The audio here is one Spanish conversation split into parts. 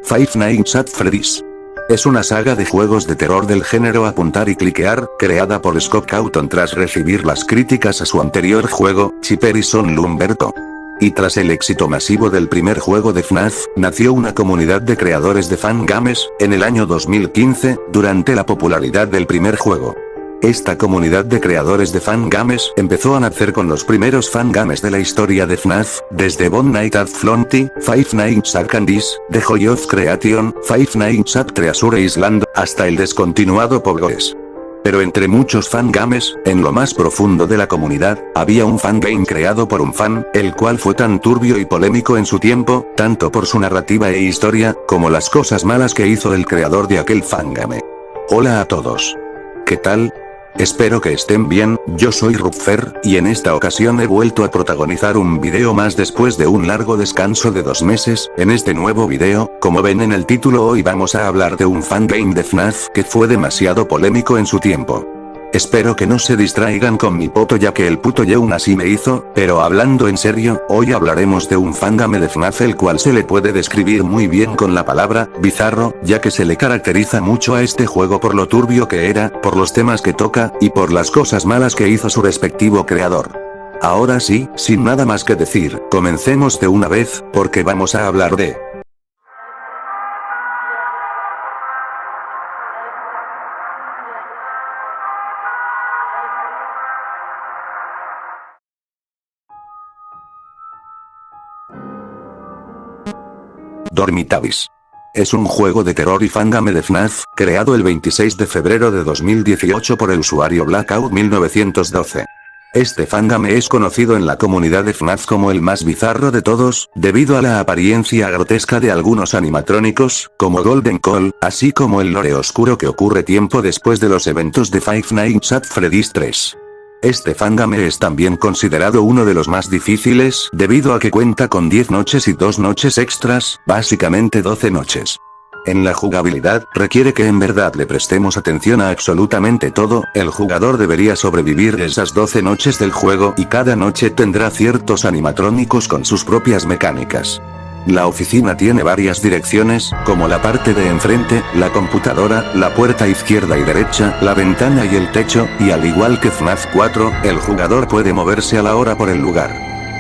Five Nights at Freddy's. Es una saga de juegos de terror del género apuntar y cliquear, creada por Scott Cawthon tras recibir las críticas a su anterior juego, Chipper y Son Lumberto. Y tras el éxito masivo del primer juego de FNAF, nació una comunidad de creadores de fangames, en el año 2015, durante la popularidad del primer juego. Esta comunidad de creadores de fangames empezó a nacer con los primeros fangames de la historia de FNAF, desde One Night at Flumpty, Five Nights at Candy's, The Joy of Creation, Five Nights at Treasure Island, hasta el descontinuado Pogoes. Pero entre muchos fangames, en lo más profundo de la comunidad, había un fangame creado por un fan, el cual fue tan turbio y polémico en su tiempo, tanto por su narrativa e historia, como las cosas malas que hizo el creador de aquel fangame. Hola a todos. ¿Qué tal? Espero que estén bien, yo soy Rupfer, y en esta ocasión he vuelto a protagonizar un video más después de un largo descanso de 2 meses. En este nuevo video, como ven en el título, hoy vamos a hablar de un fangame de FNAF que fue demasiado polémico en su tiempo. Espero que no se distraigan con mi poto ya que el puto Yeun así me hizo, pero hablando en serio, hoy hablaremos de un fangame de FNAF el cual se le puede describir muy bien con la palabra bizarro, ya que se le caracteriza mucho a este juego por lo turbio que era, por los temas que toca, y por las cosas malas que hizo su respectivo creador. Ahora sí, sin nada más que decir, comencemos de una vez, porque vamos a hablar de... Dormitavis. Es un juego de terror y fangame de FNAF, creado el 26 de febrero de 2018 por el usuario Blackout 1912. Este fangame es conocido en la comunidad de FNAF como el más bizarro de todos, debido a la apariencia grotesca de algunos animatrónicos, como Golden Call, así como el lore oscuro que ocurre tiempo después de los eventos de Five Nights at Freddy's 3. Este fangame es también considerado uno de los más difíciles, debido a que cuenta con 10 noches y 2 noches extras, básicamente 12 noches. En la jugabilidad, requiere que en verdad le prestemos atención a absolutamente todo, el jugador debería sobrevivir esas 12 noches del juego y cada noche tendrá ciertos animatrónicos con sus propias mecánicas. La oficina tiene varias direcciones, como la parte de enfrente, la computadora, la puerta izquierda y derecha, la ventana y el techo, y al igual que FNAF 4, el jugador puede moverse a la hora por el lugar.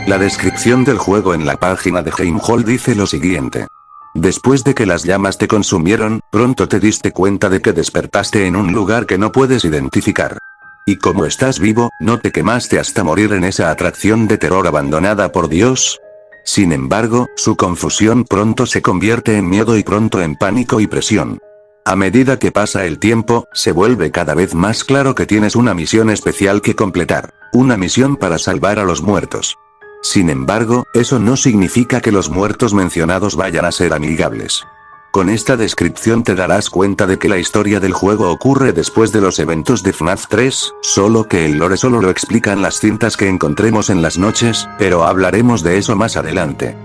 La descripción del juego en la página de Game Hall dice lo siguiente. Después de que las llamas te consumieron, pronto te diste cuenta de que despertaste en un lugar que no puedes identificar. Y como estás vivo, no te quemaste hasta morir en esa atracción de terror abandonada por Dios. Sin embargo, su confusión pronto se convierte en miedo y pronto en pánico y presión. A medida que pasa el tiempo, se vuelve cada vez más claro que tienes una misión especial que completar. Una misión para salvar a los muertos. Sin embargo, eso no significa que los muertos mencionados vayan a ser amigables. Con esta descripción te darás cuenta de que la historia del juego ocurre después de los eventos de FNAF 3, solo que el lore solo lo explican las cintas que encontremos en las noches, pero hablaremos de eso más adelante.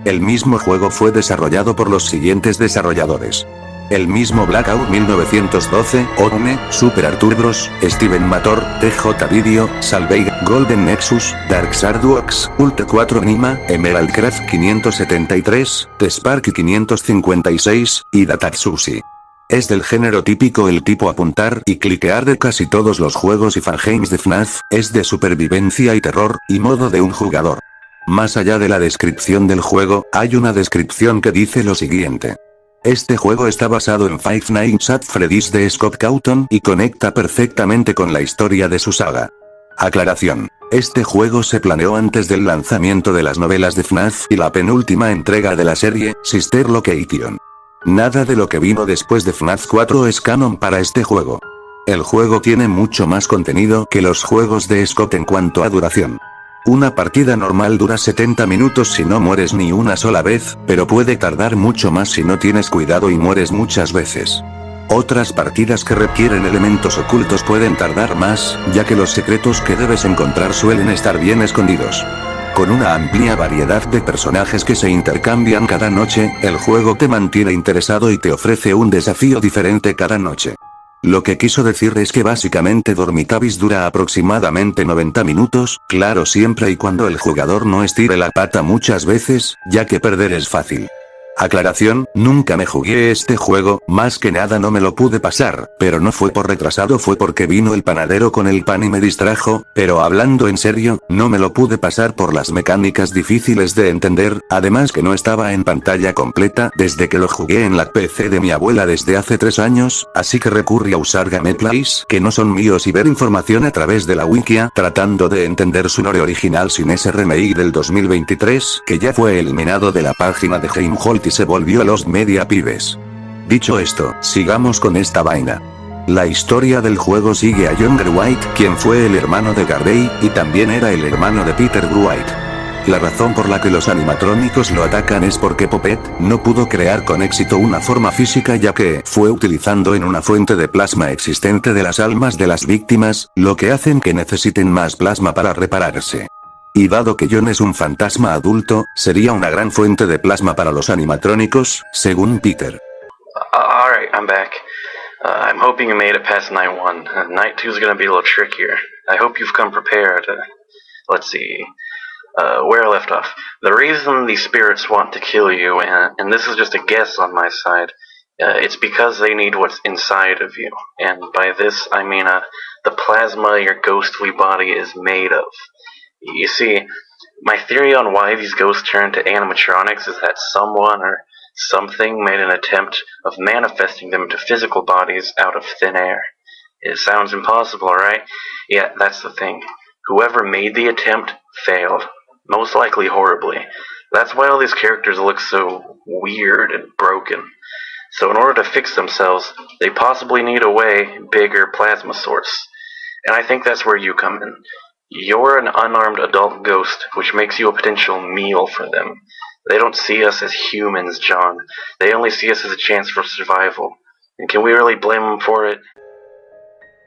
El mismo juego fue desarrollado por los siguientes desarrolladores. El mismo Blackout 1912, Orme, Super Artur Bros, Steven Mator, TJ Video, Salveig, Golden Nexus, Dark Sardux, Ult 4 Anima, Emerald Craft 573, T-Spark 556, y Datatsushi. Es del género típico el tipo apuntar y cliquear de casi todos los juegos y fangames de FNAF, es de supervivencia y terror, y modo de un jugador. Más allá de la descripción del juego, hay una descripción que dice lo siguiente. Este juego está basado en Five Nights at Freddy's de Scott Cawthon y conecta perfectamente con la historia de su saga. Aclaración. Este juego se planeó antes del lanzamiento de las novelas de FNAF y la penúltima entrega de la serie, Sister Location. Nada de lo que vino después de FNAF 4 es canon para este juego. El juego tiene mucho más contenido que los juegos de Scott en cuanto a duración. Una partida normal dura 70 minutos si no mueres ni una sola vez, pero puede tardar mucho más si no tienes cuidado y mueres muchas veces. Otras partidas que requieren elementos ocultos pueden tardar más, ya que los secretos que debes encontrar suelen estar bien escondidos. Con una amplia variedad de personajes que se intercambian cada noche, el juego te mantiene interesado y te ofrece un desafío diferente cada noche. Lo que quiso decir es que básicamente Dormitavis dura aproximadamente 90 minutos, claro siempre y cuando el jugador no estire la pata muchas veces, ya que perder es fácil. Aclaración, nunca me jugué este juego, más que nada no me lo pude pasar, pero no fue por retrasado, fue porque vino el panadero con el pan y me distrajo, pero hablando en serio, no me lo pude pasar por las mecánicas difíciles de entender, además que no estaba en pantalla completa desde que lo jugué en la PC de mi abuela desde hace 3 años, así que recurrí a usar gameplays que no son míos y ver información a través de la wikia, tratando de entender su lore original sin ese remake del 2023, que ya fue eliminado de la página de Heimholt y se volvió a los media pibes. Dicho esto, sigamos con esta vaina. La historia del juego sigue a John Gruite, quien fue el hermano de Garvey, y también era el hermano de Peter Gruite. La razón por la que los animatrónicos lo atacan es porque Puppet no pudo crear con éxito una forma física, ya que fue utilizando en una fuente de plasma existente de las almas de las víctimas, lo que hacen que necesiten más plasma para repararse. Y dado que John es un fantasma adulto, sería una gran fuente de plasma para los animatrónicos, según Peter. Alright, I'm back. I'm hoping you made it past night 1. Night 2 is gonna be a little trickier. I hope you've come prepared. Let's see. Where I left off. The reason these spirits want to kill you, and this is just a guess on my side, it's because they need what's inside of you. And by this, I mean the plasma your ghostly body is made of. You see, my theory on why these ghosts turn to animatronics is that someone or something made an attempt of manifesting them into physical bodies out of thin air. It sounds impossible, right? Yeah, that's the thing. Whoever made the attempt failed. Most likely horribly. That's why all these characters look so weird and broken. So in order to fix themselves, they possibly need a way bigger plasma source. And I think that's where you come in. You're an unarmed adult ghost, which makes you a potential meal for them. They don't see us as humans, John. They only see us as a chance for survival. And can we really blame them for it?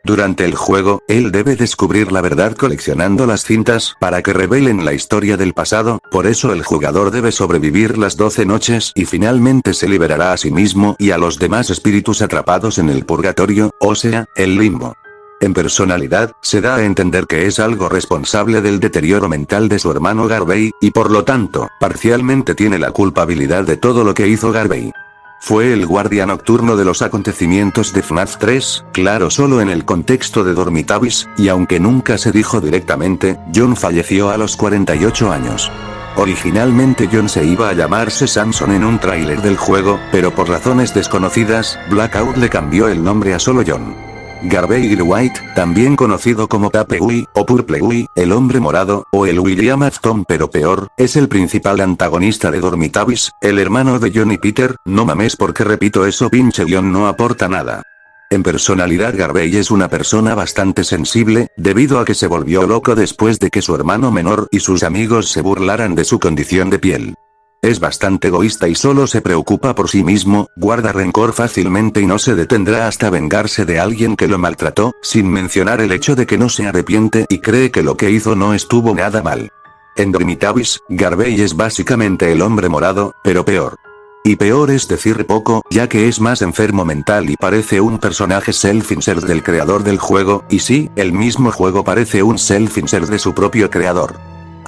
Durante el juego, él debe descubrir la verdad coleccionando las cintas para que revelen la historia del pasado, por eso el jugador debe sobrevivir las 12 noches y finalmente se liberará a sí mismo y a los demás espíritus atrapados en el purgatorio, o sea, el limbo. En personalidad, se da a entender que es algo responsable del deterioro mental de su hermano Garvey, y por lo tanto, parcialmente tiene la culpabilidad de todo lo que hizo Garvey. Fue el guardia nocturno de los acontecimientos de FNAF 3, claro, solo en el contexto de Dormitavis, y aunque nunca se dijo directamente, John falleció a los 48 años. Originalmente John se iba a llamarse Samson en un tráiler del juego, pero por razones desconocidas, Blackout le cambió el nombre a solo John. Garvey Gruite, también conocido como Pape Ui, o Purple Ui, el hombre morado, o el William Afton pero peor, es el principal antagonista de Dormitavis, el hermano de John y Peter. No mames, porque repito eso, pinche guión no aporta nada. En personalidad Garvey es una persona bastante sensible, debido a que se volvió loco después de que su hermano menor y sus amigos se burlaran de su condición de piel. Es bastante egoísta y solo se preocupa por sí mismo, guarda rencor fácilmente y no se detendrá hasta vengarse de alguien que lo maltrató, sin mencionar el hecho de que no se arrepiente y cree que lo que hizo no estuvo nada mal. En Dormitavis, Garvey es básicamente el hombre morado, pero peor. Y peor es decir poco, ya que es más enfermo mental y parece un personaje self-insert del creador del juego, y sí, el mismo juego parece un self-insert de su propio creador.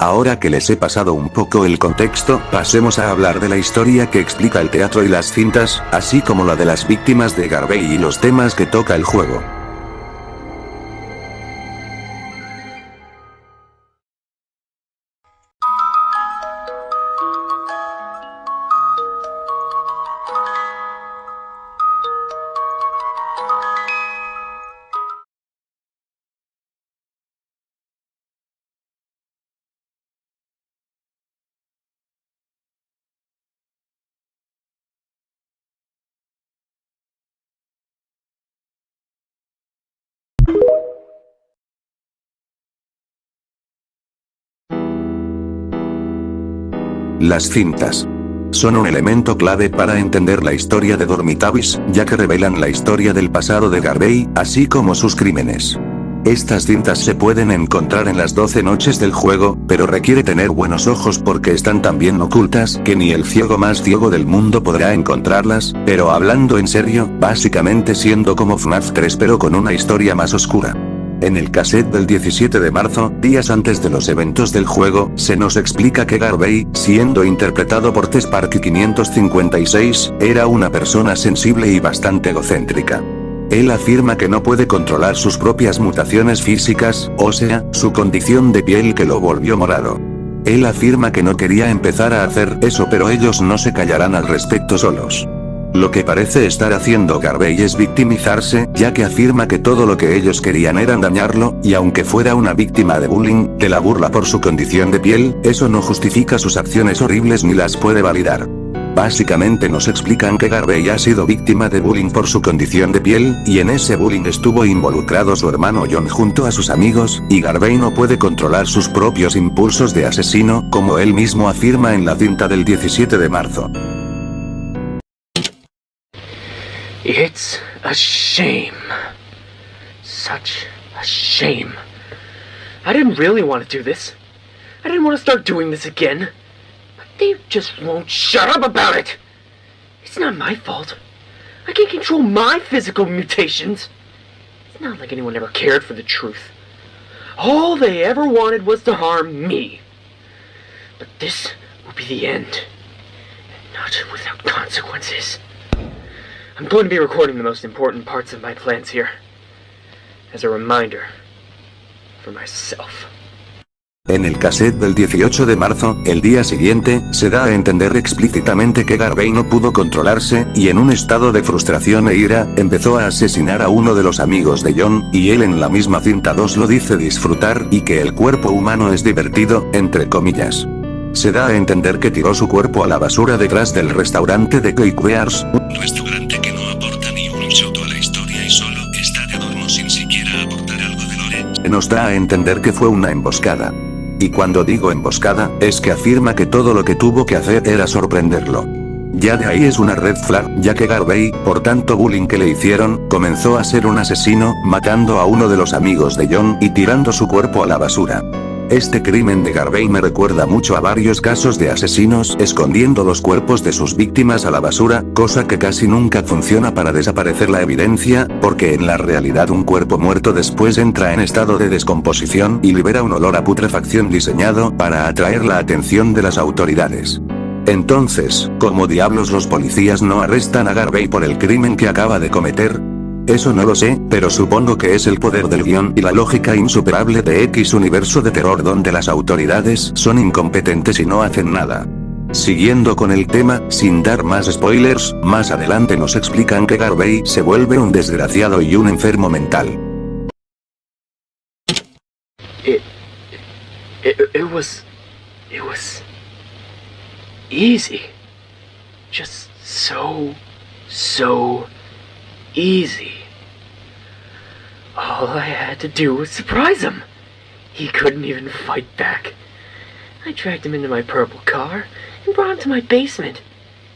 Ahora que les he pasado un poco el contexto, pasemos a hablar de la historia que explica el teatro y las cintas, así como la de las víctimas de Garvey y los temas que toca el juego. Las cintas son un elemento clave para entender la historia de Dormitavis, ya que revelan la historia del pasado de Garvey, así como sus crímenes. Estas cintas se pueden encontrar en las 12 noches del juego, pero requiere tener buenos ojos porque están tan bien ocultas que ni el ciego más ciego del mundo podrá encontrarlas, pero hablando en serio, básicamente siendo como FNAF 3 pero con una historia más oscura. En el cassette del 17 de marzo, días antes de los eventos del juego, se nos explica que Garvey, siendo interpretado por T-Sparky 556, era una persona sensible y bastante egocéntrica. Él afirma que no puede controlar sus propias mutaciones físicas, o sea, su condición de piel que lo volvió morado. Él afirma que no quería empezar a hacer eso, pero ellos no se callarán al respecto solos. Lo que parece estar haciendo Garvey es victimizarse, ya que afirma que todo lo que ellos querían era dañarlo, y aunque fuera una víctima de bullying, de la burla por su condición de piel, eso no justifica sus acciones horribles ni las puede validar. Básicamente nos explican que Garvey ha sido víctima de bullying por su condición de piel, y en ese bullying estuvo involucrado su hermano John junto a sus amigos, y Garvey no puede controlar sus propios impulsos de asesino, como él mismo afirma en la cinta del 17 de marzo. It's a shame. Such a shame. I didn't really want to do this. I didn't want to start doing this again. But they just won't shut up about it. It's not my fault. I can't control my physical mutations. It's not like anyone ever cared for the truth. All they ever wanted was to harm me. But this will be the end. And not without consequences. I'm going to be recording the most important parts of my plans here, as a reminder for myself. En el cassette del 18 de marzo, el día siguiente, se da a entender explícitamente que Garvey no pudo controlarse, y en un estado de frustración e ira, empezó a asesinar a uno de los amigos de John, y él en la misma cinta 2 lo dice disfrutar, y que el cuerpo humano es divertido, entre comillas. Se da a entender que tiró su cuerpo a la basura detrás del restaurante de Cake Bears, un restaurante que no aporta ni un iota a la historia y solo está de adorno sin siquiera aportar algo de lore. Se nos da a entender que fue una emboscada. Y cuando digo emboscada, es que afirma que todo lo que tuvo que hacer era sorprenderlo. Ya de ahí es una red flag, ya que Garvey, por tanto bullying que le hicieron, comenzó a ser un asesino, matando a uno de los amigos de John y tirando su cuerpo a la basura. Este crimen de Garvey me recuerda mucho a varios casos de asesinos escondiendo los cuerpos de sus víctimas a la basura, cosa que casi nunca funciona para desaparecer la evidencia, porque en la realidad un cuerpo muerto después entra en estado de descomposición y libera un olor a putrefacción diseñado para atraer la atención de las autoridades. Entonces, ¿cómo diablos los policías no arrestan a Garvey por el crimen que acaba de cometer? Eso no lo sé, pero supongo que es el poder del guión y la lógica insuperable de X universo de terror donde las autoridades son incompetentes y no hacen nada. Siguiendo con el tema, sin dar más spoilers, más adelante nos explican que Garvey se vuelve un desgraciado y un enfermo mental. It was easy. Just so easy. All I had to do was surprise him. He couldn't even fight back. I dragged him into my purple car and brought him to my basement.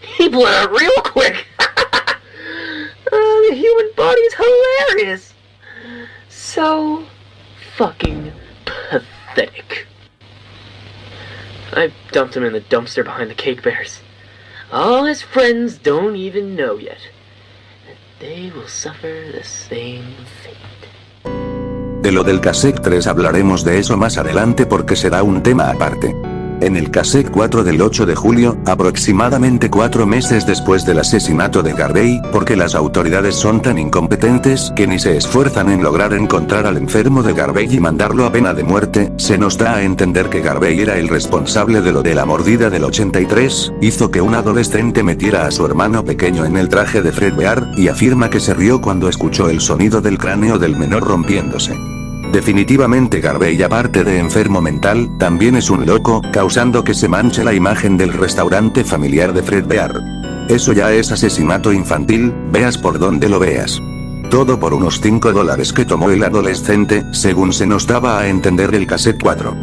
He blew out real quick. The human body's hilarious. So fucking pathetic. I dumped him in the dumpster behind the Cake Bears. All his friends don't even know yet. They will suffer the same fate. De lo del cassette 3 hablaremos de eso más adelante porque será un tema aparte. En el cassette 4 del 8 de julio, aproximadamente 4 meses después del asesinato de Garvey, porque las autoridades son tan incompetentes que ni se esfuerzan en lograr encontrar al enfermo de Garvey y mandarlo a pena de muerte, se nos da a entender que Garvey era el responsable de lo de la mordida del 83, hizo que un adolescente metiera a su hermano pequeño en el traje de Fred Bear, y afirma que se rió cuando escuchó el sonido del cráneo del menor rompiéndose. Definitivamente Garvey, aparte de enfermo mental, también es un loco, causando que se manche la imagen del restaurante familiar de Fred Bear. Eso ya es asesinato infantil, veas por donde lo veas. Todo por unos $5 que tomó el adolescente, según se nos daba a entender el cassette 4.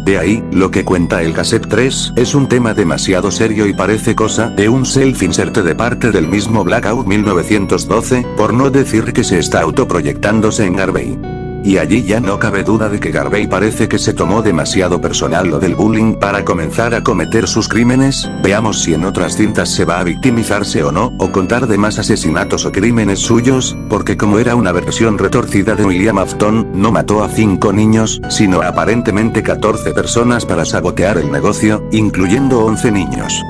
De ahí, lo que cuenta el cassette 3, es un tema demasiado serio y parece cosa de un self-insert de parte del mismo Blackout 1912, por no decir que se está autoproyectándose en Garvey. y allí ya no cabe duda de que Garvey parece que se tomó demasiado personal lo del bullying para comenzar a cometer sus crímenes. Veamos si en otras cintas se va a victimizarse o no, o contar de más asesinatos o crímenes suyos, porque como era una versión retorcida de William Afton, no mató a 5 niños, sino a aparentemente 14 personas para sabotear el negocio, incluyendo 11 niños.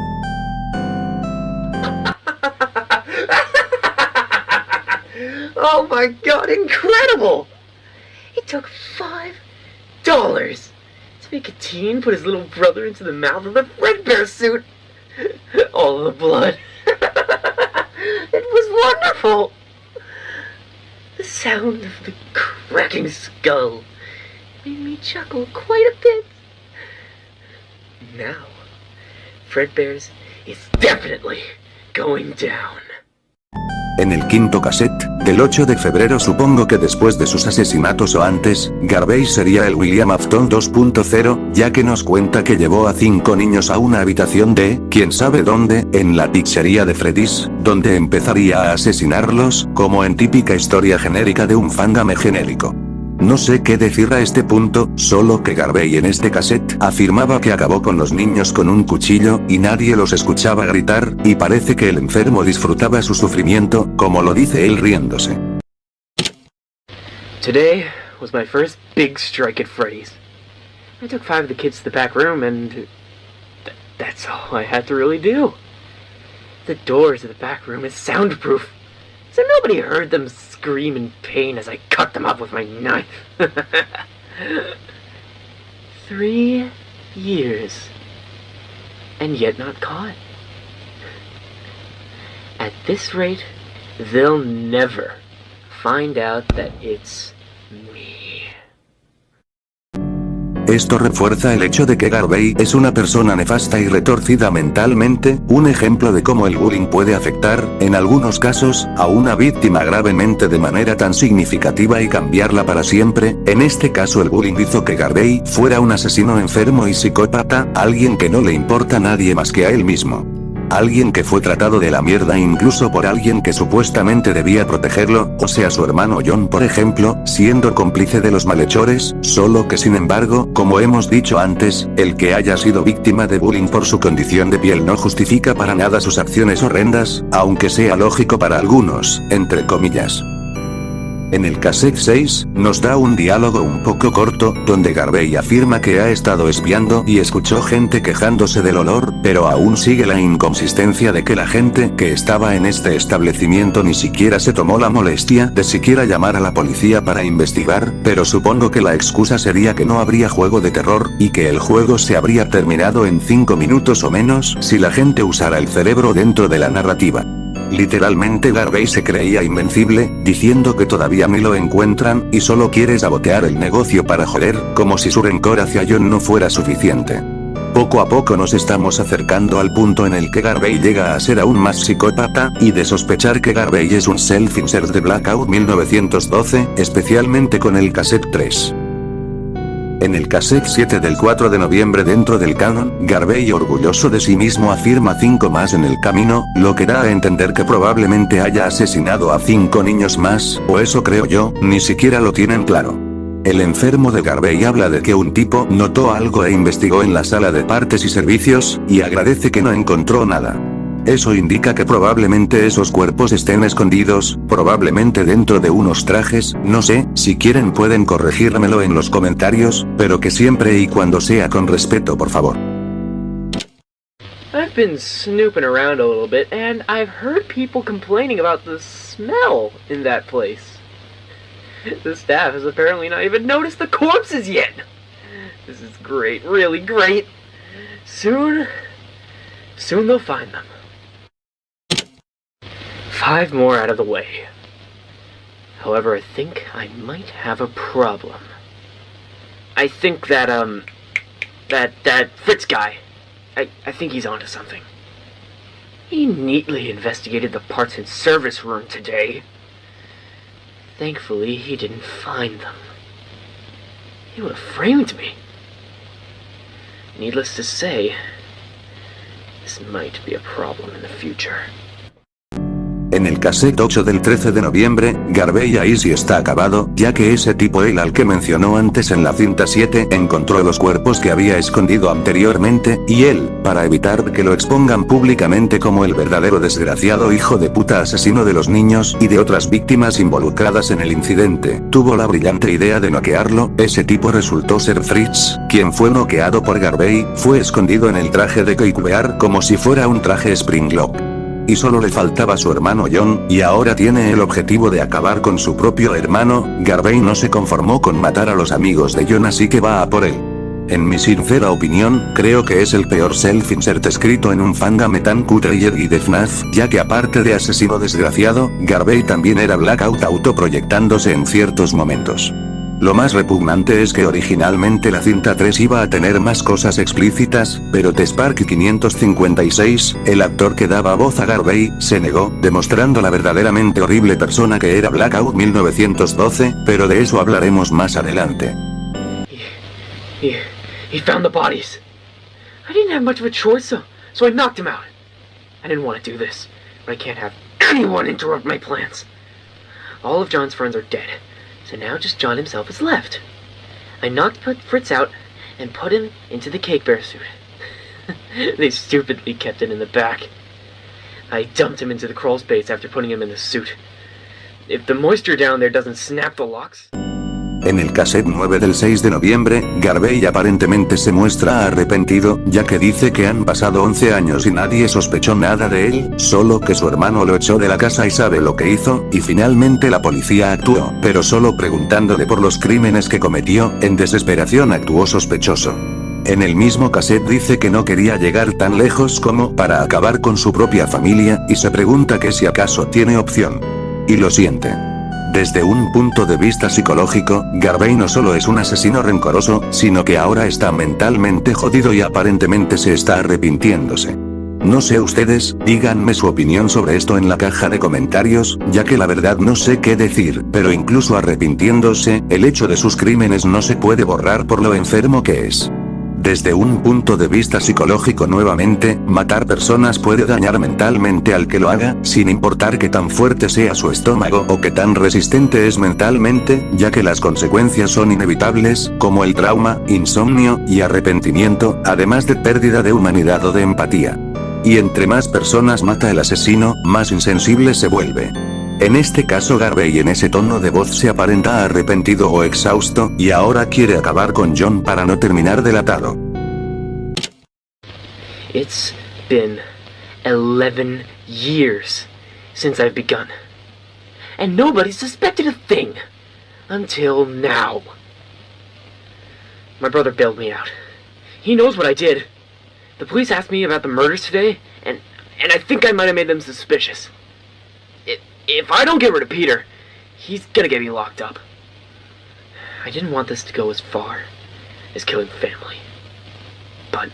Oh my god, incredible! It took $5 to make a teen put his little brother into the mouth of the Fredbear suit. All the blood. It was wonderful! The sound of the cracking skull made me chuckle quite a bit. Now, Fredbear's is definitely going down. En el quinto cassette, del 8 de febrero, supongo que después de sus asesinatos o antes, Garvey sería el William Afton 2.0, ya que nos cuenta que llevó a 5 niños a una habitación de, quién sabe dónde, en la pizzería de Freddy's, donde empezaría a asesinarlos, como en típica historia genérica de un fangame genérico. No sé qué decir a este punto, solo que Garvey en este cassette afirmaba que acabó con los niños con un cuchillo, y nadie los escuchaba gritar, y parece que el enfermo disfrutaba su sufrimiento, como lo dice él riéndose. Today was my first big strike at Freddy's. I took 5 of the kids to the back room and that's all I had to really do. The doors of the back room is soundproof, so nobody heard them scream in pain as I cut them up with my knife. 3 years, and yet not caught. At this rate, they'll never find out that it's me. Esto refuerza el hecho de que Garvey es una persona nefasta y retorcida mentalmente, un ejemplo de cómo el bullying puede afectar, en algunos casos, a una víctima gravemente de manera tan significativa y cambiarla para siempre. En este caso el bullying hizo que Garvey fuera un asesino enfermo y psicópata, alguien que no le importa a nadie más que a él mismo. Alguien que fue tratado de la mierda incluso por alguien que supuestamente debía protegerlo, o sea su hermano John por ejemplo, siendo cómplice de los malhechores, solo que sin embargo, como hemos dicho antes, el que haya sido víctima de bullying por su condición de piel no justifica para nada sus acciones horrendas, aunque sea lógico para algunos, entre comillas. En el cassette 6, nos da un diálogo un poco corto, donde Garvey afirma que ha estado espiando y escuchó gente quejándose del olor, pero aún sigue la inconsistencia de que la gente que estaba en este establecimiento ni siquiera se tomó la molestia de siquiera llamar a la policía para investigar, pero supongo que la excusa sería que no habría juego de terror, y que el juego se habría terminado en 5 minutos o menos si la gente usara el cerebro dentro de la narrativa. Literalmente Garvey se creía invencible, diciendo que todavía ni lo encuentran, y solo quiere sabotear el negocio para joder, como si su rencor hacia John no fuera suficiente. Poco a poco nos estamos acercando al punto en el que Garvey llega a ser aún más psicópata, y de sospechar que Garvey es un self-insert de Blackout 1912, especialmente con el cassette 3. En el cassette 7 del 4 de noviembre dentro del canon, Garvey orgulloso de sí mismo afirma 5 más en el camino, lo que da a entender que probablemente haya asesinado a 5 niños más, o eso creo yo, ni siquiera lo tienen claro. El enfermo de Garvey habla de que un tipo notó algo e investigó en la sala de partes y servicios, y agradece que no encontró nada. Eso indica que probablemente esos cuerpos estén escondidos, probablemente dentro de unos trajes, no sé, si quieren pueden corregírmelo en los comentarios, pero que siempre y cuando sea con respeto por favor. I've been snooping around a little bit, and I've heard people complaining about the smell in that place. The staff has apparently not even noticed the corpses yet. This is great, really great. Soon they'll find them. 5 more out of the way. However, I think I might have a problem. I think that Fritz guy, I think he's onto something. He neatly investigated the parts and service room today. Thankfully, he didn't find them. He would have framed me. Needless to say, this might be a problem in the future. En el cassette 8 del 13 de noviembre, Garvey ahí sí está acabado, ya que ese tipo él al que mencionó antes en la cinta 7 encontró los cuerpos que había escondido anteriormente, y él, para evitar que lo expongan públicamente como el verdadero desgraciado hijo de puta asesino de los niños y de otras víctimas involucradas en el incidente, tuvo la brillante idea de noquearlo. Ese tipo resultó ser Fritz, quien fue noqueado por Garvey, fue escondido en el traje de Kuiper como si fuera un traje Springlock. Y solo le faltaba su hermano John, y ahora tiene el objetivo de acabar con su propio hermano. Garvey no se conformó con matar a los amigos de John, así que va a por él. En mi sincera opinión, creo que es el peor self-insert escrito en un fandom tan cutre y de FNAF, ya que aparte de asesino desgraciado, Garvey también era Blackout autoproyectándose en ciertos momentos. Lo más repugnante es que originalmente la cinta 3 iba a tener más cosas explícitas, pero T-Spark 556, el actor que daba voz a Garvey, se negó, demostrando la verdaderamente horrible persona que era Blackout 1912, pero de eso hablaremos más adelante. He found the bodies. I didn't have much of a choice, so I knocked him out. I didn't want to do this, but I can't have anyone interrupt my plans. All of John's friends are dead. So now just John himself is left. I knocked Fritz out and put him into the Cake Bear suit. They stupidly kept it in the back. I dumped him into the crawl space after putting him in the suit. If the moisture down there doesn't snap the locks... En el cassette 9 del 6 de noviembre, Garvey aparentemente se muestra arrepentido, ya que dice que han pasado 11 años y nadie sospechó nada de él, solo que su hermano lo echó de la casa y sabe lo que hizo, y finalmente la policía actuó, pero solo preguntándole por los crímenes que cometió. En desesperación actuó sospechoso. En el mismo cassette dice que no quería llegar tan lejos como para acabar con su propia familia, y se pregunta que si acaso tiene opción. Y lo siente. Desde un punto de vista psicológico, Garvey no solo es un asesino rencoroso, sino que ahora está mentalmente jodido y aparentemente se está arrepintiéndose. No sé ustedes, díganme su opinión sobre esto en la caja de comentarios, ya que la verdad no sé qué decir, pero incluso arrepintiéndose, el hecho de sus crímenes no se puede borrar por lo enfermo que es. Desde un punto de vista psicológico nuevamente, matar personas puede dañar mentalmente al que lo haga, sin importar que tan fuerte sea su estómago o que tan resistente es mentalmente, ya que las consecuencias son inevitables, como el trauma, insomnio y arrepentimiento, además de pérdida de humanidad o de empatía. Y entre más personas mata el asesino, más insensible se vuelve. En este caso Garvey en ese tono de voz se aparenta arrepentido o exhausto, y ahora quiere acabar con John para no terminar delatado. It's been 11 years since I've begun. And nobody suspected a thing. Until now. My brother bailed me out. He knows what I did. The police asked me about the murders today, and I think I might have made them suspicious. If I don't get rid of Peter, he's gonna get me locked up. I didn't want this to go as far as killing family. But...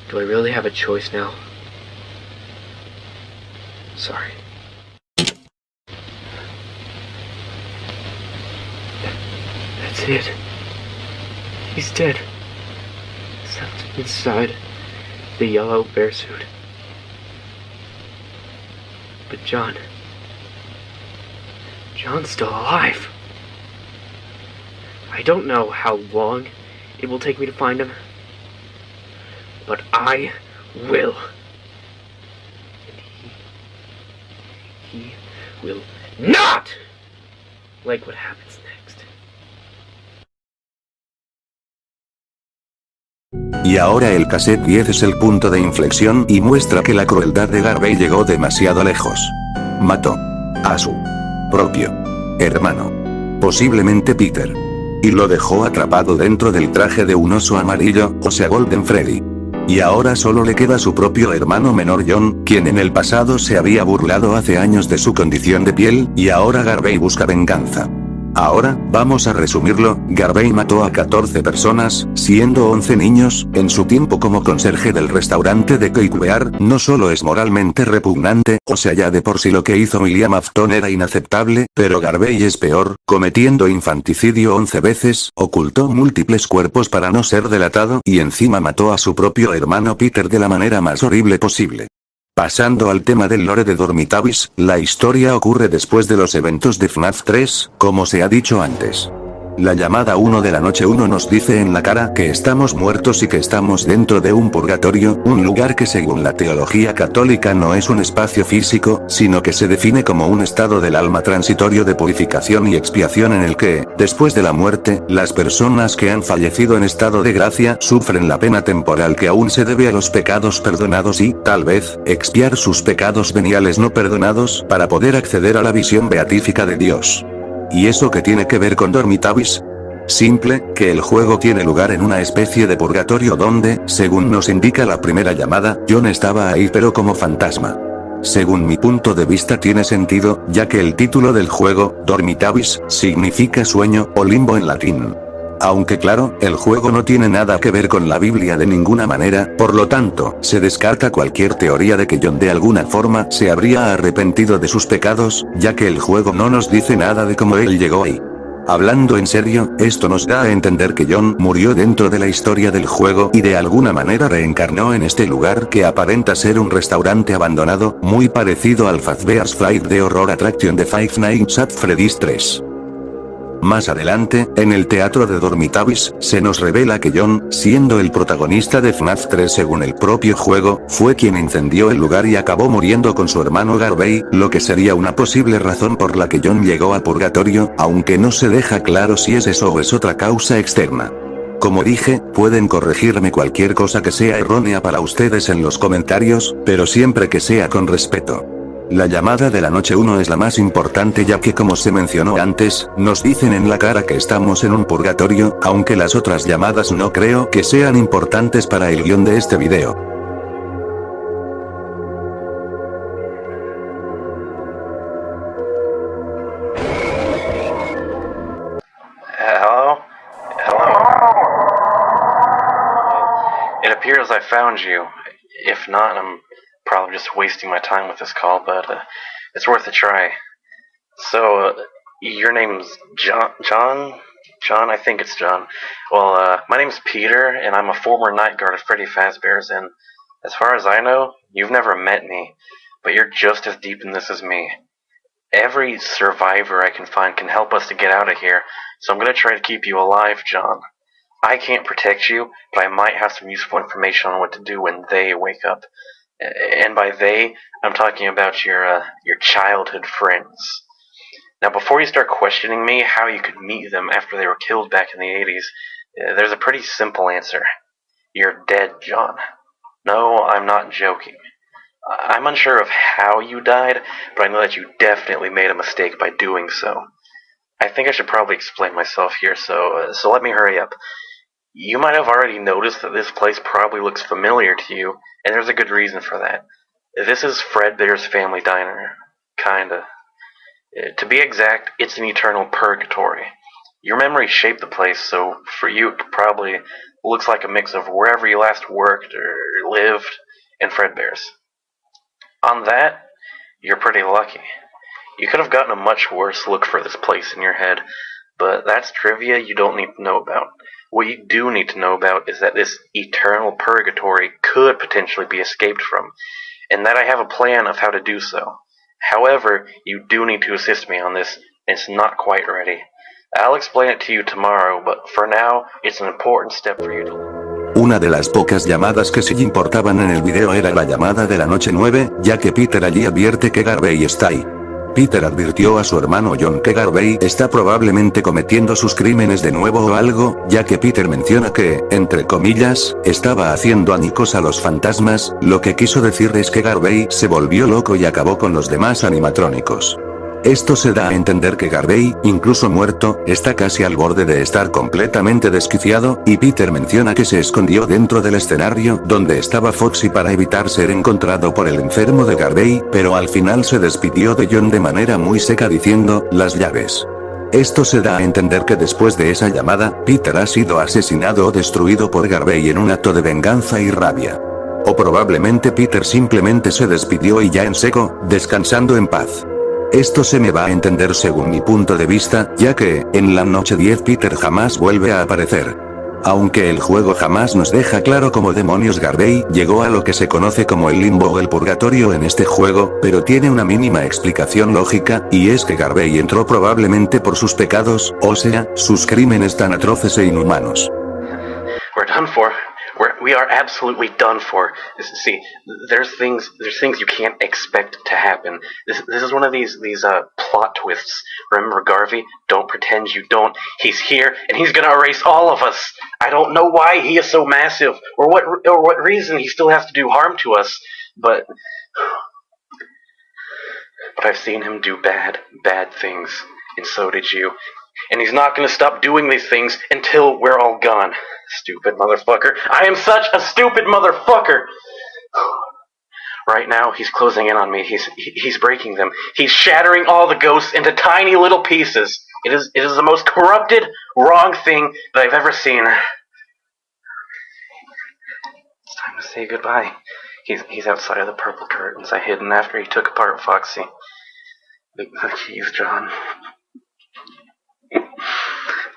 do I really have a choice now? Sorry. That's it. He's dead. Except inside the yellow bear suit. But John's still alive. I don't know how long it will take me to find him, but I will. And he will not like what happens next. Y ahora el cassette 10 es el punto de inflexión y muestra que la crueldad de Garvey llegó demasiado lejos. Mató a su propio hermano, posiblemente Peter, y lo dejó atrapado dentro del traje de un oso amarillo, o sea Golden Freddy. Y ahora solo le queda su propio hermano menor John, quien en el pasado se había burlado hace años de su condición de piel, y ahora Garvey busca venganza. Ahora, vamos a resumirlo, Garvey mató a 14 personas, siendo 11 niños, en su tiempo como conserje del restaurante de Kuiper. No solo es moralmente repugnante, o sea ya de por sí lo que hizo William Afton era inaceptable, pero Garvey es peor, cometiendo infanticidio 11 veces, ocultó múltiples cuerpos para no ser delatado y encima mató a su propio hermano Peter de la manera más horrible posible. Pasando al tema del lore de Dormitavis, la historia ocurre después de los eventos de FNAF 3, como se ha dicho antes. La llamada 1 de la noche 1 nos dice en la cara que estamos muertos y que estamos dentro de un purgatorio, un lugar que según la teología católica no es un espacio físico, sino que se define como un estado del alma transitorio de purificación y expiación en el que, después de la muerte, las personas que han fallecido en estado de gracia sufren la pena temporal que aún se debe a los pecados perdonados y, tal vez, expiar sus pecados veniales no perdonados para poder acceder a la visión beatífica de Dios. ¿Y eso qué tiene que ver con Dormitavis? Simple, que el juego tiene lugar en una especie de purgatorio donde, según nos indica la primera llamada, John estaba ahí pero como fantasma. Según mi punto de vista tiene sentido, ya que el título del juego, Dormitavis, significa sueño o limbo en latín. Aunque claro, el juego no tiene nada que ver con la Biblia de ninguna manera, por lo tanto, se descarta cualquier teoría de que John de alguna forma se habría arrepentido de sus pecados, ya que el juego no nos dice nada de cómo él llegó ahí. Hablando en serio, esto nos da a entender que John murió dentro de la historia del juego y de alguna manera reencarnó en este lugar que aparenta ser un restaurante abandonado, muy parecido al Fazbear's Flight de Horror Attraction de Five Nights at Freddy's 3. Más adelante, en el teatro de Dormitavis, se nos revela que John, siendo el protagonista de FNAF 3 según el propio juego, fue quien incendió el lugar y acabó muriendo con su hermano Garvey, lo que sería una posible razón por la que John llegó al purgatorio, aunque no se deja claro si es eso o es otra causa externa. Como dije, pueden corregirme cualquier cosa que sea errónea para ustedes en los comentarios, pero siempre que sea con respeto. La llamada de la noche 1 es la más importante ya que como se mencionó antes, nos dicen en la cara que estamos en un purgatorio, aunque las otras llamadas no creo que sean importantes para el guión de este video. Hello? Hello? It appears I found you. If not, I'm probably just wasting my time with this call, but it's worth a try. So, your name's John? John? I think it's John. Well, my name's Peter, and I'm a former night guard of Freddy Fazbear's, and as far as I know, you've never met me, but you're just as deep in this as me. Every survivor I can find can help us to get out of here, so I'm gonna try to keep you alive, John. I can't protect you, but I might have some useful information on what to do when they wake up. And by they, I'm talking about your childhood friends. Now, before you start questioning me how you could meet them after they were killed back in the 80s, there's a pretty simple answer. You're dead, John. No, I'm not joking. I'm unsure of how you died, but I know that you definitely made a mistake by doing so. I think I should probably explain myself here, so let me hurry up. You might have already noticed that this place probably looks familiar to you, and there's a good reason for that. This is Fredbear's Family Diner. Kinda. To be exact, it's an eternal purgatory. Your memory shaped the place, so for you it probably looks like a mix of wherever you last worked or lived and Fredbear's. On that, you're pretty lucky. You could have gotten a much worse look for this place in your head, but that's trivia you don't need to know about. What you do need to know about is that this eternal purgatory could potentially be escaped from, and that I have a plan of how to do so. However, you do need to assist me on this, and it's not quite ready. I'll explain it to you tomorrow, but for now, it's an important step for you to... Una de las pocas llamadas que sí importaban en el video era la llamada de la noche 9, ya que Peter allí advierte que Garvey está ahí. Peter advirtió a su hermano John que Garvey está probablemente cometiendo sus crímenes de nuevo o algo, ya que Peter menciona que, entre comillas, estaba haciendo añicos a los fantasmas, lo que quiso decir es que Garvey se volvió loco y acabó con los demás animatrónicos. Esto se da a entender que Garvey, incluso muerto, está casi al borde de estar completamente desquiciado, y Peter menciona que se escondió dentro del escenario donde estaba Foxy para evitar ser encontrado por el enfermo de Garvey, pero al final se despidió de John de manera muy seca diciendo, las llaves. Esto se da a entender que después de esa llamada, Peter ha sido asesinado o destruido por Garvey en un acto de venganza y rabia. O probablemente Peter simplemente se despidió y ya en seco, descansando en paz. Esto se me va a entender según mi punto de vista, ya que, en la noche 10 Peter jamás vuelve a aparecer. Aunque el juego jamás nos deja claro cómo demonios Garvey llegó a lo que se conoce como el limbo o el purgatorio en este juego, pero tiene una mínima explicación lógica, y es que Garvey entró probablemente por sus pecados, o sea, sus crímenes tan atroces e inhumanos. We're done for. We are absolutely done for. See, there's things you can't expect to happen. This is one of these plot twists. Remember Garvey? Don't pretend you don't. He's here and he's gonna erase all of us. I don't know why he is so massive or what reason he still has to do harm to us, but I've seen him do bad things, and so did you. And he's not gonna stop doing these things until we're all gone. Stupid motherfucker. I am such a stupid motherfucker! Right now, he's closing in on me. He's breaking them. He's shattering all the ghosts into tiny little pieces. It is the most corrupted, wrong thing that I've ever seen. It's time to say goodbye. He's outside of the purple curtains I hid in after he took apart Foxy. The keys, John.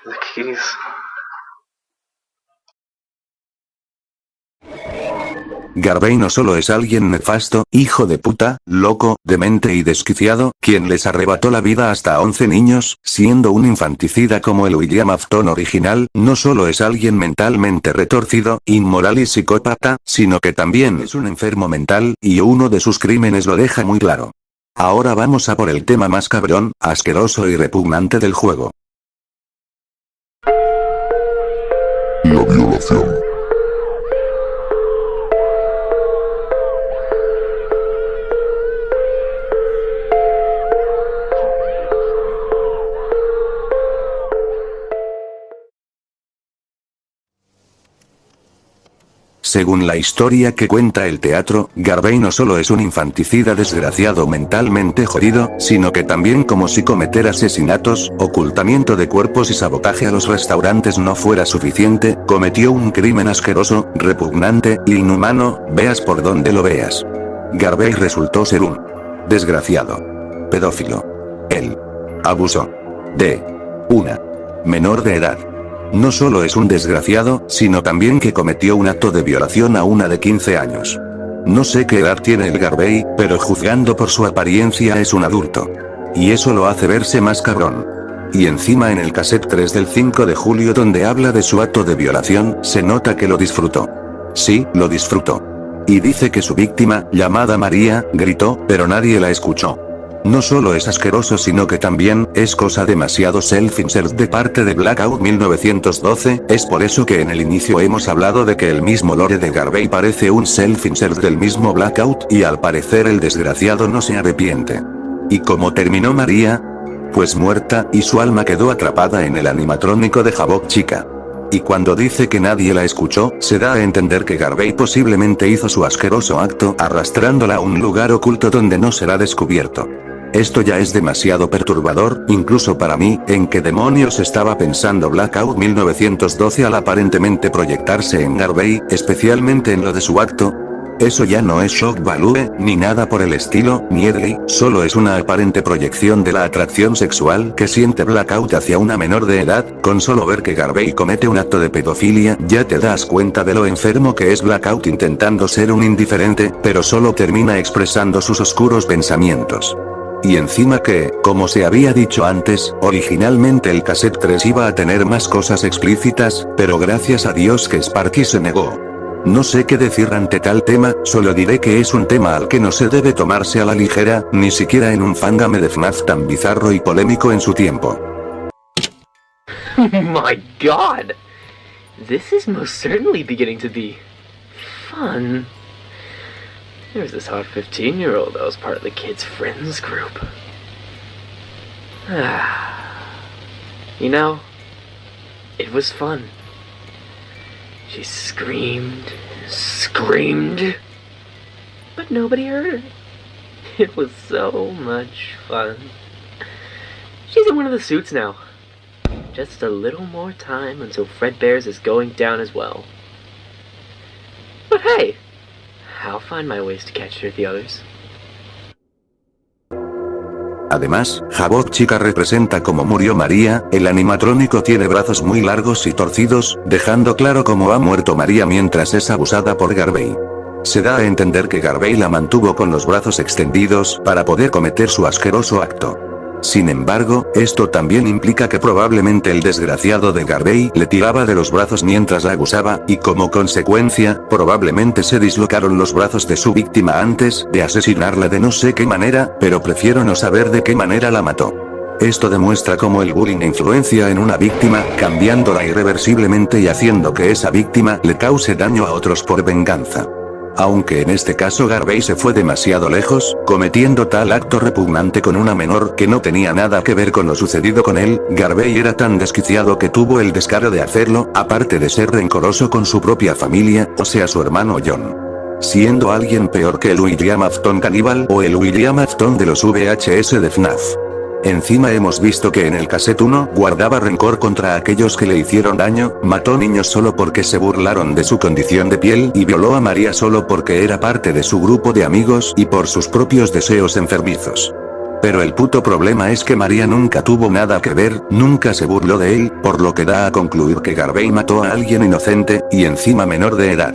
The keys. Garvey no solo es alguien nefasto, hijo de puta, loco, demente y desquiciado, quien les arrebató la vida hasta a 11 niños, siendo un infanticida como el William Afton original, no solo es alguien mentalmente retorcido, inmoral y psicópata, sino que también es un enfermo mental, y uno de sus crímenes lo deja muy claro. Ahora vamos a por el tema más cabrón, asqueroso y repugnante del juego. La violación. Según la historia que cuenta el teatro, Garvey no solo es un infanticida desgraciado mentalmente jodido, sino que también, como si cometer asesinatos, ocultamiento de cuerpos y sabotaje a los restaurantes no fuera suficiente, cometió un crimen asqueroso, repugnante, inhumano, veas por donde lo veas. Garvey resultó ser un desgraciado pedófilo. Él abusó de una menor de edad. No solo es un desgraciado, sino también que cometió un acto de violación a una de 15 años. No sé qué edad tiene el Garvey, pero juzgando por su apariencia es un adulto. Y eso lo hace verse más cabrón. Y encima en el cassette 3 del 5 de julio donde habla de su acto de violación, se nota que lo disfrutó. Sí, lo disfrutó. Y dice que su víctima, llamada María, gritó, pero nadie la escuchó. No solo es asqueroso sino que también, es cosa demasiado self-insert de parte de Blackout 1912, es por eso que en el inicio hemos hablado de que el mismo lore de Garvey parece un self-insert del mismo Blackout, y al parecer el desgraciado no se arrepiente. ¿Y cómo terminó María? Pues muerta, y su alma quedó atrapada en el animatrónico de Havok Chica. Y cuando dice que nadie la escuchó, se da a entender que Garvey posiblemente hizo su asqueroso acto arrastrándola a un lugar oculto donde no será descubierto. Esto ya es demasiado perturbador, incluso para mí, en qué demonios estaba pensando Blackout 1912 al aparentemente proyectarse en Garvey, especialmente en lo de su acto. Eso ya no es shock value, ni nada por el estilo, ni Edley, solo es una aparente proyección de la atracción sexual que siente Blackout hacia una menor de edad. Con solo ver que Garvey comete un acto de pedofilia, ya te das cuenta de lo enfermo que es Blackout intentando ser un indiferente, pero solo termina expresando sus oscuros pensamientos. Y encima que, como se había dicho antes, originalmente el cassette 3 iba a tener más cosas explícitas, pero gracias a Dios que Sparky se negó. No sé qué decir ante tal tema, solo diré que es un tema al que no se debe tomarse a la ligera, ni siquiera en un fangame de FNAF tan bizarro y polémico en su tiempo. My God! This is most certainly beginning to be fun. There's this hot 15-year-old that was part of the kids' friends group. You know, it was fun. She screamed, but nobody heard her. It was so much fun. She's in one of the suits now. Just a little more time until Fredbear's is going down as well. But hey, I'll find my ways to catch her with the others. Además, Jabot Chica representa cómo murió María, el animatrónico tiene brazos muy largos y torcidos, dejando claro cómo ha muerto María mientras es abusada por Garvey. Se da a entender que Garvey la mantuvo con los brazos extendidos para poder cometer su asqueroso acto. Sin embargo, esto también implica que probablemente el desgraciado de Garvey le tiraba de los brazos mientras la abusaba, y como consecuencia, probablemente se dislocaron los brazos de su víctima antes de asesinarla de no sé qué manera, pero prefiero no saber de qué manera la mató. Esto demuestra cómo el bullying influencia en una víctima, cambiándola irreversiblemente y haciendo que esa víctima le cause daño a otros por venganza. Aunque en este caso Garvey se fue demasiado lejos, cometiendo tal acto repugnante con una menor que no tenía nada que ver con lo sucedido con él, Garvey era tan desquiciado que tuvo el descaro de hacerlo, aparte de ser rencoroso con su propia familia, o sea su hermano John. Siendo alguien peor que el William Afton caníbal o el William Afton de los VHS de FNAF. Encima hemos visto que en el cassette 1 guardaba rencor contra aquellos que le hicieron daño, mató niños solo porque se burlaron de su condición de piel y violó a María solo porque era parte de su grupo de amigos y por sus propios deseos enfermizos. Pero el puto problema es que María nunca tuvo nada que ver, nunca se burló de él, por lo que da a concluir que Garvey mató a alguien inocente, y encima menor de edad.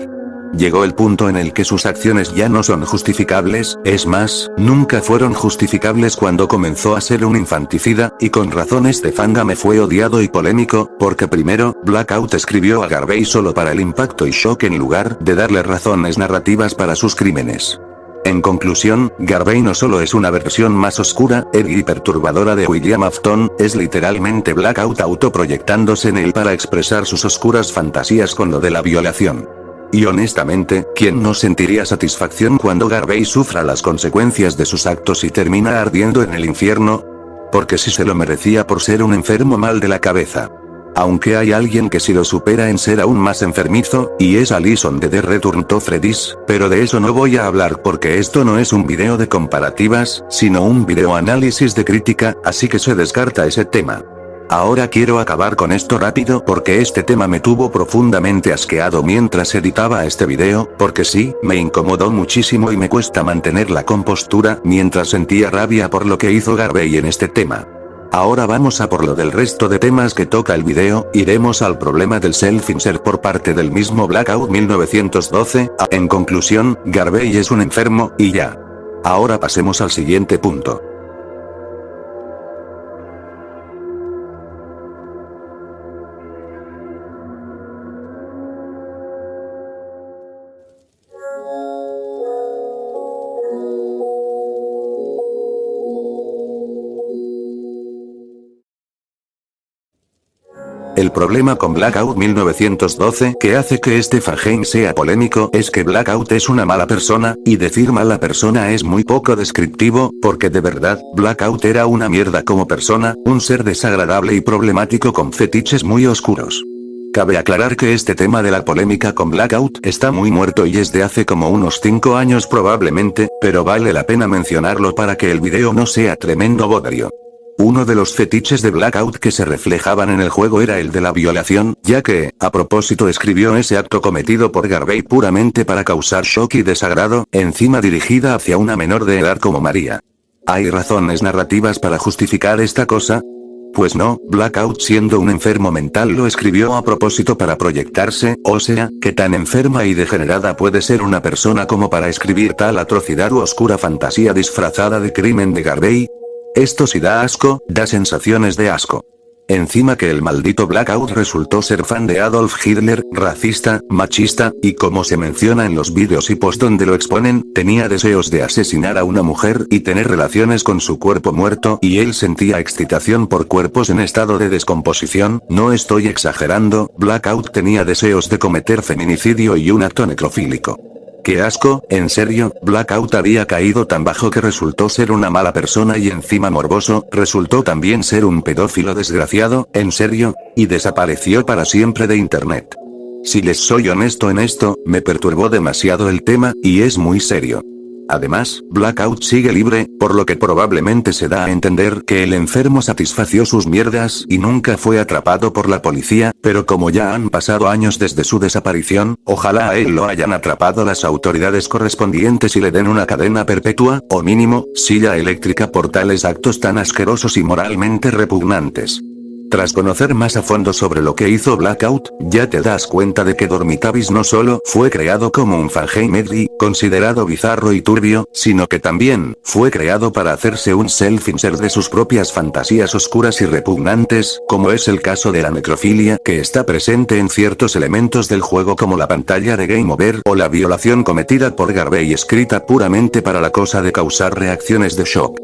Llegó el punto en el que sus acciones ya no son justificables, es más, nunca fueron justificables cuando comenzó a ser un infanticida, y con razón este fangame fue odiado y polémico, porque primero, Blackout escribió a Garvey solo para el impacto y shock en lugar de darle razones narrativas para sus crímenes. En conclusión, Garvey no solo es una versión más oscura, edgy y perturbadora de William Afton, es literalmente Blackout autoproyectándose en él para expresar sus oscuras fantasías con lo de la violación. Y honestamente, ¿quién no sentiría satisfacción cuando Garvey sufra las consecuencias de sus actos y termina ardiendo en el infierno? Porque sí se lo merecía por ser un enfermo mal de la cabeza. Aunque hay alguien que sí lo supera en ser aún más enfermizo, y es Allison de The Return to Freddy's, pero de eso no voy a hablar porque esto no es un video de comparativas, sino un video análisis de crítica, así que se descarta ese tema. Ahora quiero acabar con esto rápido porque este tema me tuvo profundamente asqueado mientras editaba este video, porque sí, me incomodó muchísimo y me cuesta mantener la compostura mientras sentía rabia por lo que hizo Garvey en este tema. Ahora vamos a por lo del resto de temas que toca el video, iremos al problema del self-insert por parte del mismo Blackout 1912, en conclusión, Garvey es un enfermo, y ya. Ahora pasemos al siguiente punto. El problema con Blackout 1912 que hace que este fangame sea polémico es que Blackout es una mala persona, y decir mala persona es muy poco descriptivo, porque de verdad, Blackout era una mierda como persona, un ser desagradable y problemático con fetiches muy oscuros. Cabe aclarar que este tema de la polémica con Blackout está muy muerto y es de hace como unos 5 años probablemente, pero vale la pena mencionarlo para que el video no sea tremendo bodrio. Uno de los fetiches de Blackout que se reflejaban en el juego era el de la violación, ya que, a propósito escribió ese acto cometido por Garvey puramente para causar shock y desagrado, encima dirigida hacia una menor de edad como María. ¿Hay razones narrativas para justificar esta cosa? Pues no, Blackout siendo un enfermo mental lo escribió a propósito para proyectarse, o sea, ¿qué tan enferma y degenerada puede ser una persona como para escribir tal atrocidad u oscura fantasía disfrazada de crimen de Garvey? Esto sí da asco, da sensaciones de asco. Encima que el maldito Blackout resultó ser fan de Adolf Hitler, racista, machista, y como se menciona en los vídeos y posts donde lo exponen, tenía deseos de asesinar a una mujer y tener relaciones con su cuerpo muerto y él sentía excitación por cuerpos en estado de descomposición, no estoy exagerando, Blackout tenía deseos de cometer feminicidio y un acto necrofílico. ¡Qué asco! En serio, Blackout había caído tan bajo que resultó ser una mala persona y encima morboso, resultó también ser un pedófilo desgraciado, en serio, y desapareció para siempre de internet. Si les soy honesto en esto, me perturbó demasiado el tema, y es muy serio. Además, Blackout sigue libre, por lo que probablemente se da a entender que el enfermo satisfació sus mierdas y nunca fue atrapado por la policía, pero como ya han pasado años desde su desaparición, ojalá a él lo hayan atrapado las autoridades correspondientes y le den una cadena perpetua, o mínimo, silla eléctrica por tales actos tan asquerosos y moralmente repugnantes. Tras conocer más a fondo sobre lo que hizo Blackout, ya te das cuenta de que Dormitavis no solo fue creado como un fangamery, considerado bizarro y turbio, sino que también fue creado para hacerse un self-insert de sus propias fantasías oscuras y repugnantes, como es el caso de la necrofilia que está presente en ciertos elementos del juego como la pantalla de Game Over o la violación cometida por Garvey escrita puramente para la cosa de causar reacciones de shock.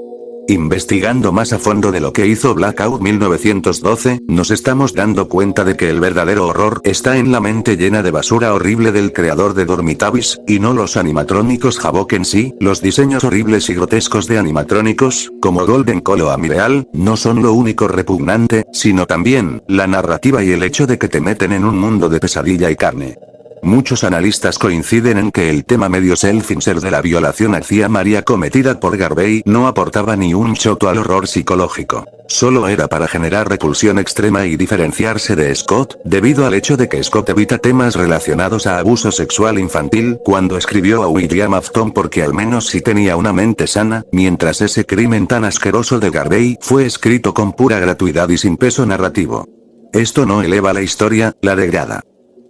Investigando más a fondo de lo que hizo Blackout 1912, nos estamos dando cuenta de que el verdadero horror está en la mente llena de basura horrible del creador de Dormitavis, y no los animatrónicos Havok en sí. Los diseños horribles y grotescos de animatrónicos, como Golden Call o Amireal, no son lo único repugnante, sino también la narrativa y el hecho de que te meten en un mundo de pesadilla y carne. Muchos analistas coinciden en que el tema medio self-insert de la violación hacia María cometida por Garvey no aportaba ni un choto al horror psicológico. Solo era para generar repulsión extrema y diferenciarse de Scott, debido al hecho de que Scott evita temas relacionados a abuso sexual infantil cuando escribió a William Afton porque al menos sí tenía una mente sana, mientras ese crimen tan asqueroso de Garvey fue escrito con pura gratuidad y sin peso narrativo. Esto no eleva la historia, la degrada.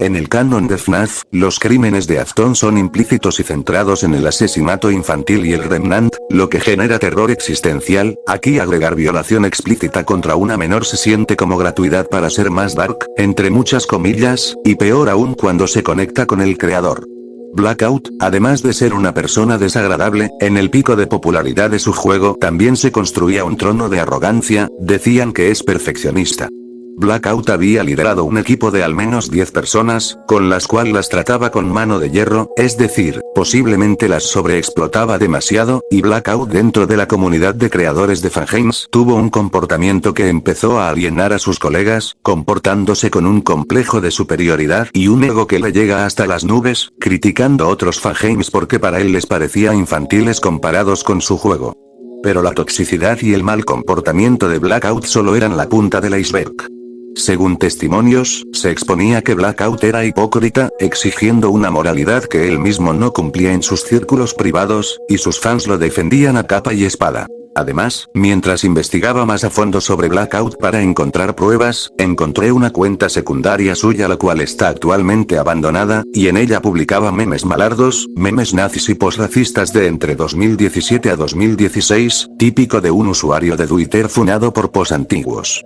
En el canon de FNAF, los crímenes de Afton son implícitos y centrados en el asesinato infantil y el Remnant, lo que genera terror existencial. Aquí agregar violación explícita contra una menor se siente como gratuidad para ser más dark, entre muchas comillas, y peor aún cuando se conecta con el creador. Blackout, además de ser una persona desagradable, en el pico de popularidad de su juego también se construía un trono de arrogancia, decían que es perfeccionista. Blackout había liderado un equipo de al menos 10 personas, con las cuales las trataba con mano de hierro, es decir, posiblemente las sobreexplotaba demasiado, y Blackout dentro de la comunidad de creadores de fangames tuvo un comportamiento que empezó a alienar a sus colegas, comportándose con un complejo de superioridad y un ego que le llega hasta las nubes, criticando otros fangames porque para él les parecía infantiles comparados con su juego. Pero la toxicidad y el mal comportamiento de Blackout solo eran la punta del iceberg. Según testimonios, se exponía que Blackout era hipócrita, exigiendo una moralidad que él mismo no cumplía en sus círculos privados, y sus fans lo defendían a capa y espada. Además, mientras investigaba más a fondo sobre Blackout para encontrar pruebas, encontré una cuenta secundaria suya la cual está actualmente abandonada, y en ella publicaba memes malardos, memes nazis y posracistas de entre 2017 a 2016, típico de un usuario de Twitter funado por posts antiguos.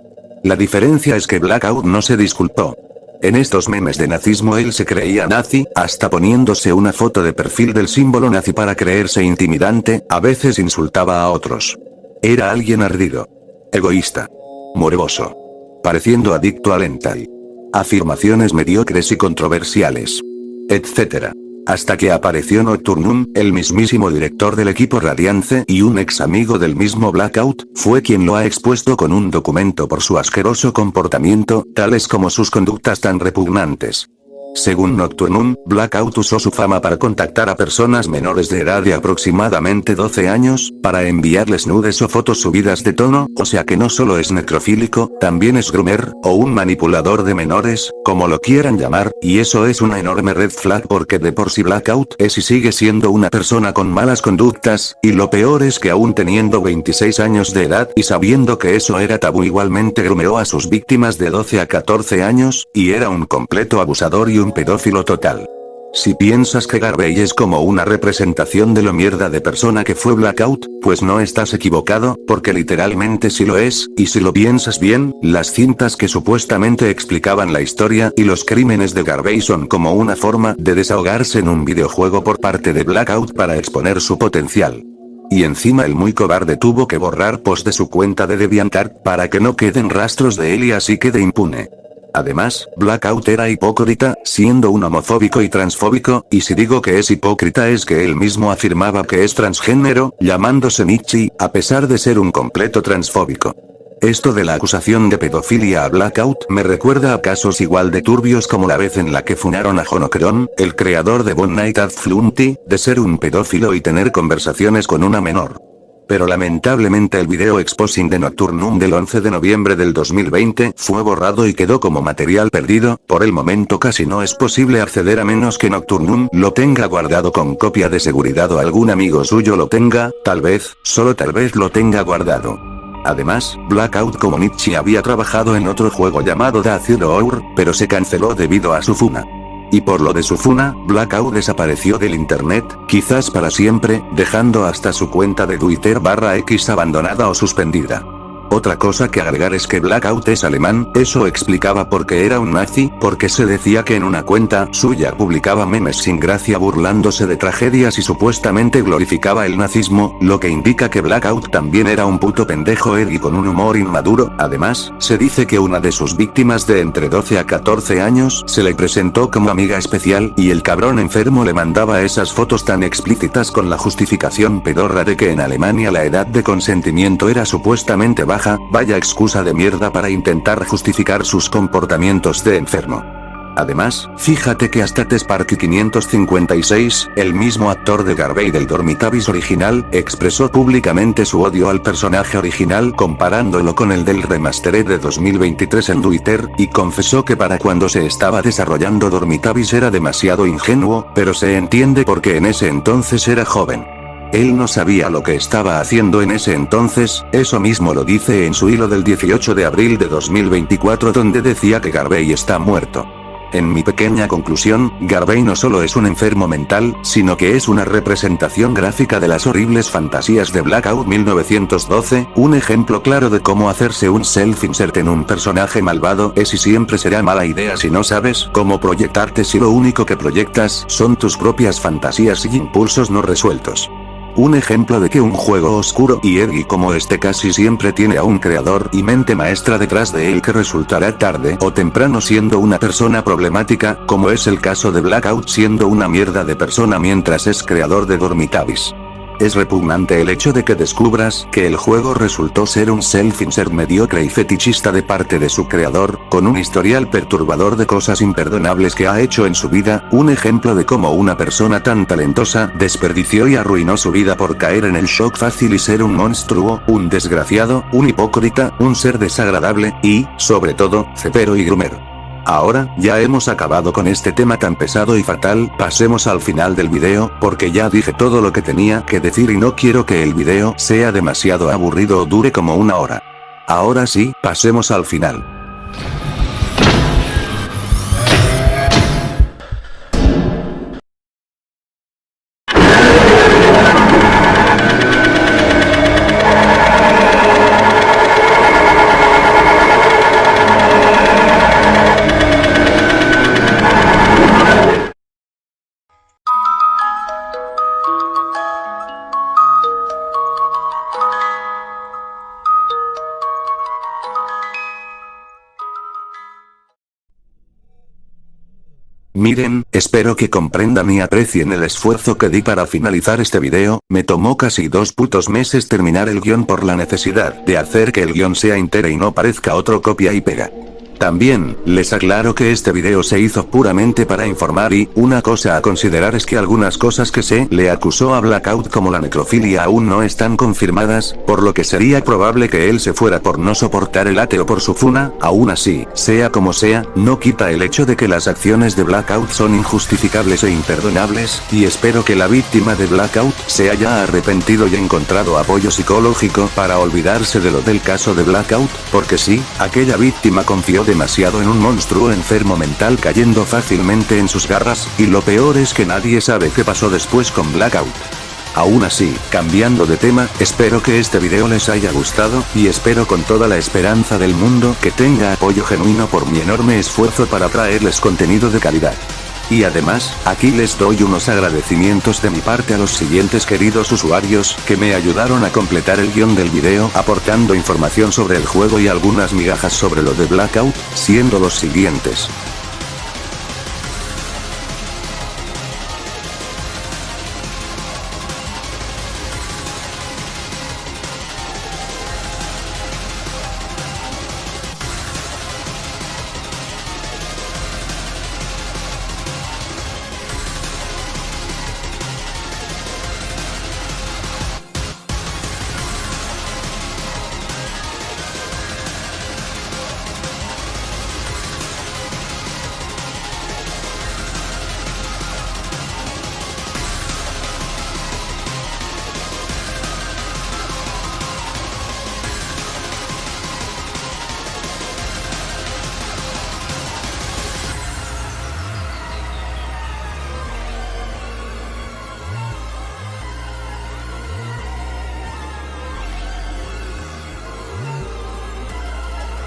La diferencia es que Blackout no se disculpó. En estos memes de nazismo él se creía nazi, hasta poniéndose una foto de perfil del símbolo nazi para creerse intimidante, a veces insultaba a otros. Era alguien ardido. Egoísta. Morboso. Pareciendo adicto al hentai. Afirmaciones mediocres y controversiales. Etc. Hasta que apareció Nocturnum, el mismísimo director del equipo Radiance y un ex amigo del mismo Blackout, fue quien lo ha expuesto con un documento por su asqueroso comportamiento, tales como sus conductas tan repugnantes. Según Nocturnum, Blackout usó su fama para contactar a personas menores de edad de aproximadamente 12 años, para enviarles nudes o fotos subidas de tono, o sea que no solo es necrofílico, también es groomer, o un manipulador de menores, como lo quieran llamar, y eso es una enorme red flag porque de por sí Blackout es y sigue siendo una persona con malas conductas, y lo peor es que aún teniendo 26 años de edad y sabiendo que eso era tabú igualmente groomeó a sus víctimas de 12 a 14 años, y era un completo abusador y un pedófilo total. Si piensas que Garvey es como una representación de lo mierda de persona que fue Blackout, pues no estás equivocado, porque literalmente sí lo es, y si lo piensas bien, las cintas que supuestamente explicaban la historia y los crímenes de Garvey son como una forma de desahogarse en un videojuego por parte de Blackout para exponer su potencial. Y encima el muy cobarde tuvo que borrar posts de su cuenta de DeviantArt para que no queden rastros de él y así quede impune. Además, Blackout era hipócrita, siendo un homofóbico y transfóbico, y si digo que es hipócrita es que él mismo afirmaba que es transgénero, llamándose Michi, a pesar de ser un completo transfóbico. Esto de la acusación de pedofilia a Blackout me recuerda a casos igual de turbios como la vez en la que funaron a Honocron, el creador de One Night at Flumpty, de ser un pedófilo y tener conversaciones con una menor. Pero lamentablemente el video exposing de Nocturnum del 11 de noviembre del 2020 fue borrado y quedó como material perdido. Por el momento casi no es posible acceder a menos que Nocturnum lo tenga guardado con copia de seguridad o algún amigo suyo lo tenga, tal vez, solo tal vez lo tenga guardado. Además, Blackout Comaneci había trabajado en otro juego llamado The Zero Hour, pero se canceló debido a su funa. Y por lo de su funa, Blackout desapareció del internet, quizás para siempre, dejando hasta su cuenta de Twitter/X abandonada o suspendida. Otra cosa que agregar es que Blackout es alemán, eso explicaba por qué era un nazi, porque se decía que en una cuenta suya publicaba memes sin gracia burlándose de tragedias y supuestamente glorificaba el nazismo, lo que indica que Blackout también era un puto pendejo edgy con un humor inmaduro. Además, se dice que una de sus víctimas de entre 12 a 14 años se le presentó como amiga especial y el cabrón enfermo le mandaba esas fotos tan explícitas con la justificación pedorra de que en Alemania la edad de consentimiento era supuestamente baja. Vaya excusa de mierda para intentar justificar sus comportamientos de enfermo. Además, fíjate que hasta Tesparky 556, el mismo actor de Garvey del Dormitavis original, expresó públicamente su odio al personaje original comparándolo con el del remastered de 2023 en Twitter, y confesó que para cuando se estaba desarrollando Dormitavis era demasiado ingenuo, pero se entiende porque en ese entonces era joven. Él no sabía lo que estaba haciendo en ese entonces, eso mismo lo dice en su hilo del 18 de abril de 2024 donde decía que Garvey está muerto. En mi pequeña conclusión, Garvey no solo es un enfermo mental, sino que es una representación gráfica de las horribles fantasías de Blackout 1912, un ejemplo claro de cómo hacerse un self-insert en un personaje malvado es y siempre será mala idea si no sabes cómo proyectarte si lo único que proyectas son tus propias fantasías y impulsos no resueltos. Un ejemplo de que un juego oscuro y edgy como este casi siempre tiene a un creador y mente maestra detrás de él que resultará tarde o temprano siendo una persona problemática, como es el caso de Blackout siendo una mierda de persona mientras es creador de Dormitavis. Es repugnante el hecho de que descubras que el juego resultó ser un self-insert mediocre y fetichista de parte de su creador, con un historial perturbador de cosas imperdonables que ha hecho en su vida, un ejemplo de cómo una persona tan talentosa desperdició y arruinó su vida por caer en el shock fácil y ser un monstruo, un desgraciado, un hipócrita, un ser desagradable, y, sobre todo, cepero y groomer. Ahora, ya hemos acabado con este tema tan pesado y fatal, pasemos al final del video, porque ya dije todo lo que tenía que decir y no quiero que el video sea demasiado aburrido o dure como una hora. Ahora sí, pasemos al final. Miren, espero que comprendan y aprecien el esfuerzo que di para finalizar este video, me tomó casi 2 putos meses terminar el guión por la necesidad de hacer que el guión sea entero y no parezca otro copia y pega. También, les aclaro que este video se hizo puramente para informar y, una cosa a considerar es que algunas cosas que se le acusó a Blackout como la necrofilia aún no están confirmadas, por lo que sería probable que él se fuera por no soportar el ateo por su funa, aún así, sea como sea, no quita el hecho de que las acciones de Blackout son injustificables e imperdonables, y espero que la víctima de Blackout se haya arrepentido y encontrado apoyo psicológico para olvidarse de lo del caso de Blackout, porque sí, aquella víctima confió demasiado en un monstruo enfermo mental cayendo fácilmente en sus garras, y lo peor es que nadie sabe qué pasó después con Blackout. Aún así, cambiando de tema, espero que este video les haya gustado, y espero con toda la esperanza del mundo que tenga apoyo genuino por mi enorme esfuerzo para traerles contenido de calidad. Y además, aquí les doy unos agradecimientos de mi parte a los siguientes queridos usuarios, que me ayudaron a completar el guión del video aportando información sobre el juego y algunas migajas sobre lo de Blackout, siendo los siguientes.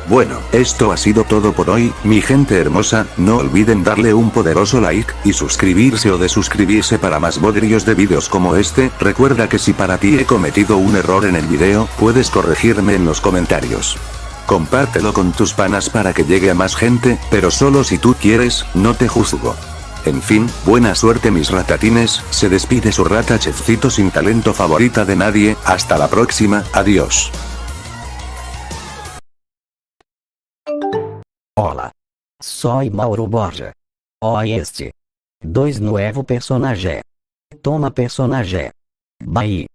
Bueno, esto ha sido todo por hoy, mi gente hermosa, no olviden darle un poderoso like, y suscribirse o desuscribirse para más bodrios de vídeos como este. Recuerda que si para ti he cometido un error en el video, puedes corregirme en los comentarios. Compártelo con tus panas para que llegue a más gente, pero solo si tú quieres, no te juzgo. En fin, buena suerte mis ratatines, se despide su rata chefcito sin talento favorita de nadie, hasta la próxima, adiós. Olá. Soy Mauro Borja. Ó este. 2 novo personagem. Toma personagem. Bye.